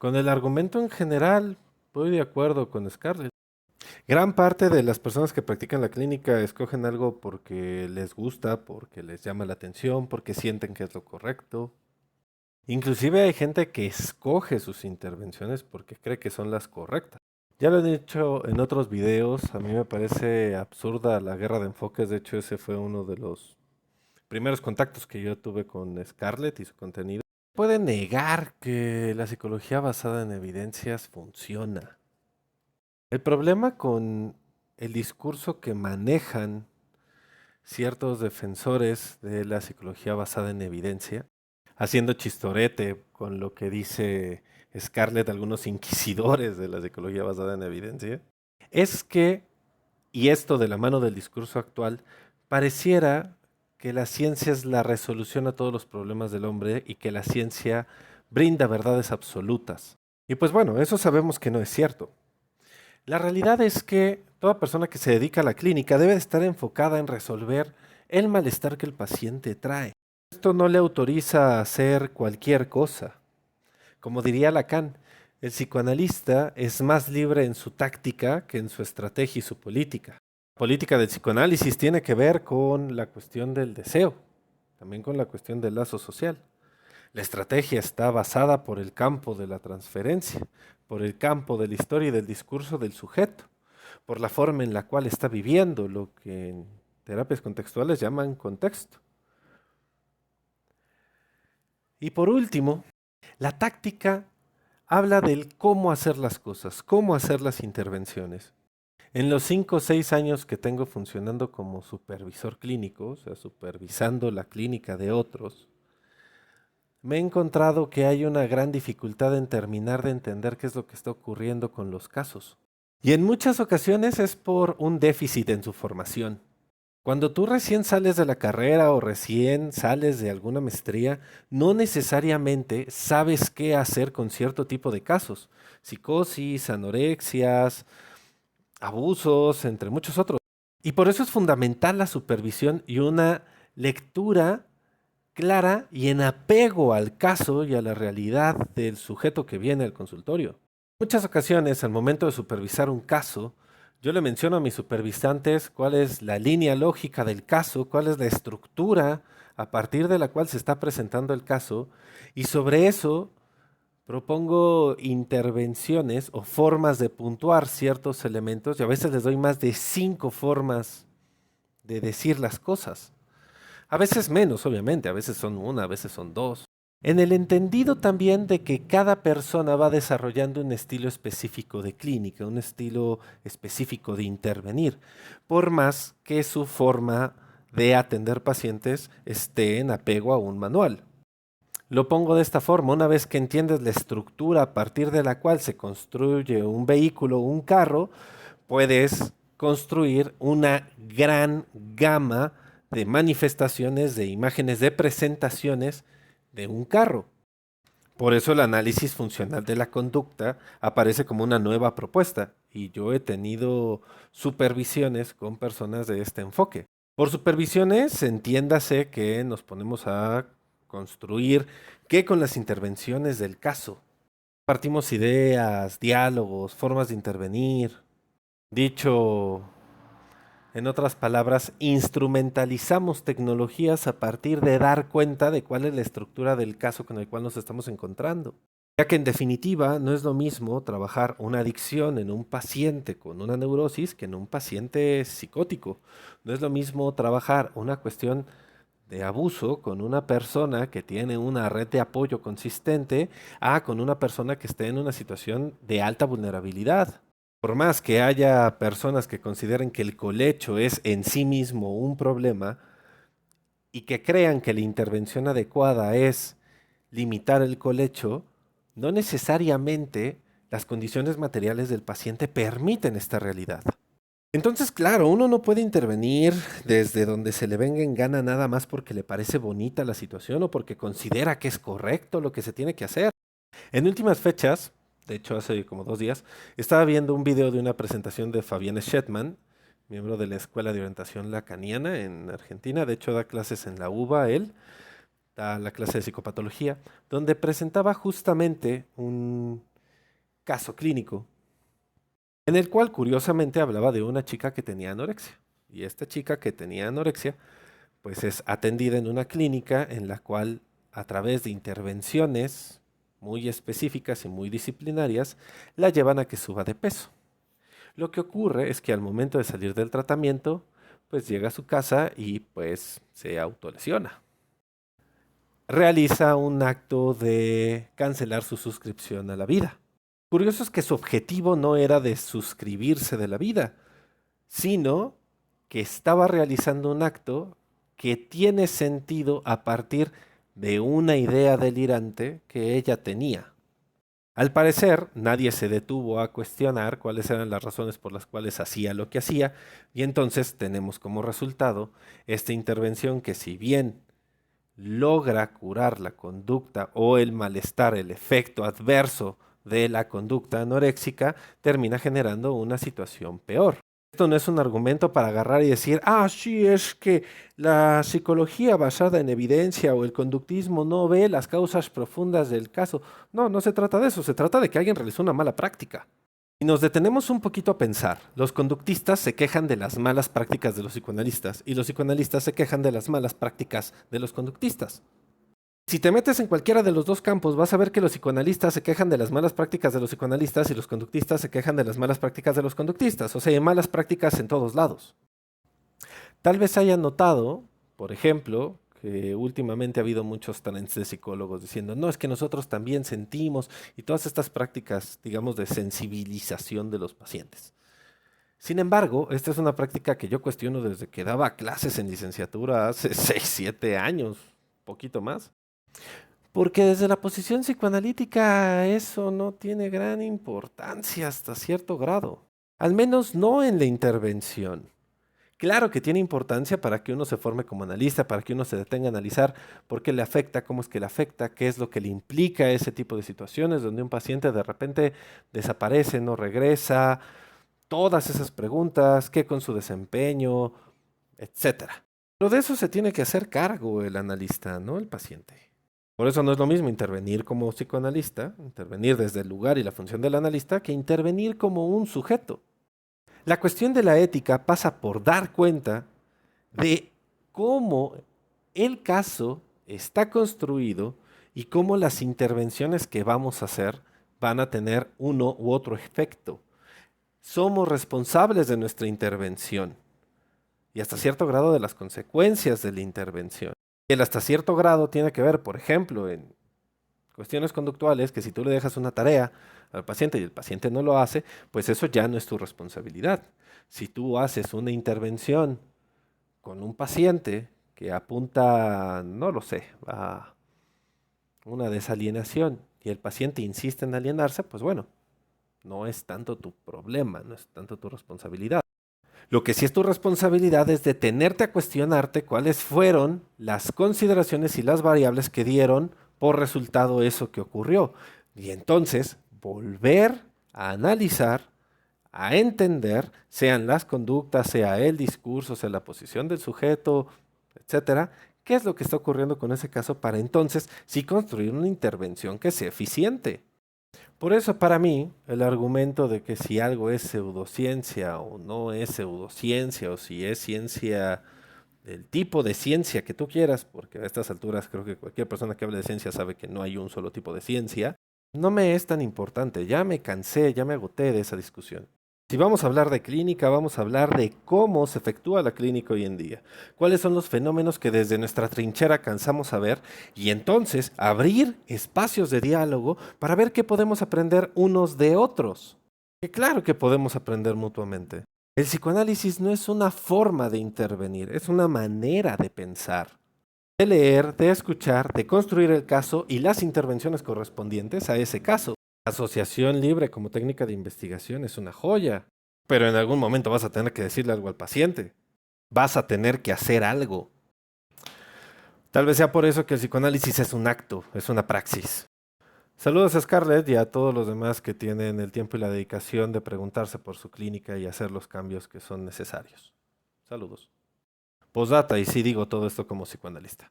Con el argumento en general, voy de acuerdo con Scarlett. Gran parte de las personas que practican la clínica escogen algo porque les gusta, porque les llama la atención, porque sienten que es lo correcto. Inclusive hay gente que escoge sus intervenciones porque cree que son las correctas. Ya lo he dicho en otros videos, a mí me parece absurda la guerra de enfoques, de hecho ese fue uno de los primeros contactos que yo tuve con Scarlett y su contenido. Puede negar que la psicología basada en evidencias funciona. El problema con el discurso que manejan ciertos defensores de la psicología basada en evidencia, haciendo chistorete con lo que dice Scarlett, algunos inquisidores de la psicología basada en evidencia, es que, y esto de la mano del discurso actual, pareciera que la ciencia es la resolución a todos los problemas del hombre y que la ciencia brinda verdades absolutas. Y pues bueno, eso sabemos que no es cierto. La realidad es que toda persona que se dedica a la clínica debe de estar enfocada en resolver el malestar que el paciente trae. Esto no le autoriza a hacer cualquier cosa. Como diría Lacan, el psicoanalista es más libre en su táctica que en su estrategia y su política. La política del psicoanálisis tiene que ver con la cuestión del deseo, también con la cuestión del lazo social. La estrategia está basada por el campo de la transferencia, por el campo de la historia y del discurso del sujeto, por la forma en la cual está viviendo, lo que en terapias contextuales llaman contexto. Y por último, la táctica habla del cómo hacer las cosas, cómo hacer las intervenciones. En los 5 o 6 años que tengo funcionando como supervisor clínico, o sea, supervisando la clínica de otros, me he encontrado que hay una gran dificultad en terminar de entender qué es lo que está ocurriendo con los casos. Y en muchas ocasiones es por un déficit en su formación. Cuando tú recién sales de la carrera o recién sales de alguna maestría, no necesariamente sabes qué hacer con cierto tipo de casos. Psicosis, anorexias, abusos, entre muchos otros. Y por eso es fundamental la supervisión y una lectura clara y en apego al caso y a la realidad del sujeto que viene al consultorio. En muchas ocasiones, al momento de supervisar un caso, yo le menciono a mis supervisantes cuál es la línea lógica del caso, cuál es la estructura a partir de la cual se está presentando el caso, y sobre eso propongo intervenciones o formas de puntuar ciertos elementos, y a veces les doy más de 5 formas de decir las cosas. A veces menos, obviamente, a veces son una, a veces son dos. En el entendido también de que cada persona va desarrollando un estilo específico de clínica, un estilo específico de intervenir, por más que su forma de atender pacientes esté en apego a un manual. Lo pongo de esta forma, una vez que entiendes la estructura a partir de la cual se construye un vehículo, un carro, puedes construir una gran gama de manifestaciones, de imágenes, de presentaciones de un carro. Por eso el análisis funcional de la conducta aparece como una nueva propuesta y yo he tenido supervisiones con personas de este enfoque. Por supervisiones, entiéndase que nos ponemos a construir que con las intervenciones del caso. Partimos ideas, diálogos, formas de intervenir. Dicho en otras palabras, instrumentalizamos tecnologías a partir de dar cuenta de cuál es la estructura del caso con el cual nos estamos encontrando. Ya que en definitiva no es lo mismo trabajar una adicción en un paciente con una neurosis que en un paciente psicótico. No es lo mismo trabajar una cuestión de abuso con una persona que tiene una red de apoyo consistente a con una persona que esté en una situación de alta vulnerabilidad. Por más que haya personas que consideren que el colecho es en sí mismo un problema y que crean que la intervención adecuada es limitar el colecho, no necesariamente las condiciones materiales del paciente permiten esta realidad. Entonces, claro, uno no puede intervenir desde donde se le venga en gana nada más porque le parece bonita la situación o porque considera que es correcto lo que se tiene que hacer. En últimas fechas, de hecho hace como 2 días, estaba viendo un video de una presentación de Fabián Shetman, miembro de la Escuela de Orientación Lacaniana en Argentina. De hecho da clases en la UBA, él da la clase de psicopatología, donde presentaba justamente un caso clínico, en el cual curiosamente hablaba de una chica que tenía anorexia. Y esta chica que tenía anorexia, pues es atendida en una clínica en la cual a través de intervenciones muy específicas y muy disciplinarias, la llevan a que suba de peso. Lo que ocurre es que al momento de salir del tratamiento, pues llega a su casa y pues se autolesiona. Realiza un acto de cancelar su suscripción a la vida. Curioso es que su objetivo no era de suscribirse de la vida, sino que estaba realizando un acto que tiene sentido a partir de una idea delirante que ella tenía. Al parecer, nadie se detuvo a cuestionar cuáles eran las razones por las cuales hacía lo que hacía, y entonces tenemos como resultado esta intervención que, si bien logra curar la conducta o el malestar, el efecto adverso de la conducta anoréxica, termina generando una situación peor. Esto no es un argumento para agarrar y decir, sí, es que la psicología basada en evidencia o el conductismo no ve las causas profundas del caso. No, no se trata de eso, se trata de que alguien realizó una mala práctica. Si nos detenemos un poquito a pensar, los conductistas se quejan de las malas prácticas de los psicoanalistas y los psicoanalistas se quejan de las malas prácticas de los conductistas. Si te metes en cualquiera de los dos campos, vas a ver que los psicoanalistas se quejan de las malas prácticas de los psicoanalistas y los conductistas se quejan de las malas prácticas de los conductistas. O sea, hay malas prácticas en todos lados. Tal vez hayan notado, por ejemplo, que últimamente ha habido muchos trends de psicólogos diciendo, no, es que nosotros también sentimos, y todas estas prácticas, digamos, de sensibilización de los pacientes. Sin embargo, esta es una práctica que yo cuestiono desde que daba clases en licenciatura hace 6, 7 años, poquito más. Porque desde la posición psicoanalítica eso no tiene gran importancia hasta cierto grado. Al menos no en la intervención. Claro que tiene importancia para que uno se forme como analista, para que uno se detenga a analizar por qué le afecta, cómo es que le afecta, qué es lo que le implica ese tipo de situaciones donde un paciente de repente desaparece, no regresa, todas esas preguntas, qué con su desempeño, etcétera. Pero de eso se tiene que hacer cargo el analista, no el paciente. Por eso no es lo mismo intervenir como psicoanalista, intervenir desde el lugar y la función del analista, que intervenir como un sujeto. La cuestión de la ética pasa por dar cuenta de cómo el caso está construido y cómo las intervenciones que vamos a hacer van a tener uno u otro efecto. Somos responsables de nuestra intervención y hasta cierto grado de las consecuencias de la intervención. El hasta cierto grado tiene que ver, por ejemplo, en cuestiones conductuales, que si tú le dejas una tarea al paciente y el paciente no lo hace, pues eso ya no es tu responsabilidad. Si tú haces una intervención con un paciente que apunta, no lo sé, a una desalienación y el paciente insiste en alienarse, pues bueno, no es tanto tu problema, no es tanto tu responsabilidad. Lo que sí es tu responsabilidad es detenerte a cuestionarte cuáles fueron las consideraciones y las variables que dieron por resultado eso que ocurrió. Y entonces volver a analizar, a entender, sean las conductas, sea el discurso, sea la posición del sujeto, etcétera, qué es lo que está ocurriendo con ese caso para entonces sí construir una intervención que sea eficiente. Por eso para mí el argumento de que si algo es pseudociencia o no es pseudociencia o si es ciencia del tipo de ciencia que tú quieras, porque a estas alturas creo que cualquier persona que hable de ciencia sabe que no hay un solo tipo de ciencia, no me es tan importante, ya me cansé, ya me agoté de esa discusión. Si vamos a hablar de clínica, vamos a hablar de cómo se efectúa la clínica hoy en día, cuáles son los fenómenos que desde nuestra trinchera cansamos a ver y entonces abrir espacios de diálogo para ver qué podemos aprender unos de otros. Que claro que podemos aprender mutuamente. El psicoanálisis no es una forma de intervenir, es una manera de pensar, de leer, de escuchar, de construir el caso y las intervenciones correspondientes a ese caso. Asociación libre como técnica de investigación es una joya, pero en algún momento vas a tener que decirle algo al paciente. Vas a tener que hacer algo. Tal vez sea por eso que el psicoanálisis es un acto, es una praxis. Saludos a Scarlett y a todos los demás que tienen el tiempo y la dedicación de preguntarse por su clínica y hacer los cambios que son necesarios. Saludos. Postdata, y sí digo todo esto como psicoanalista.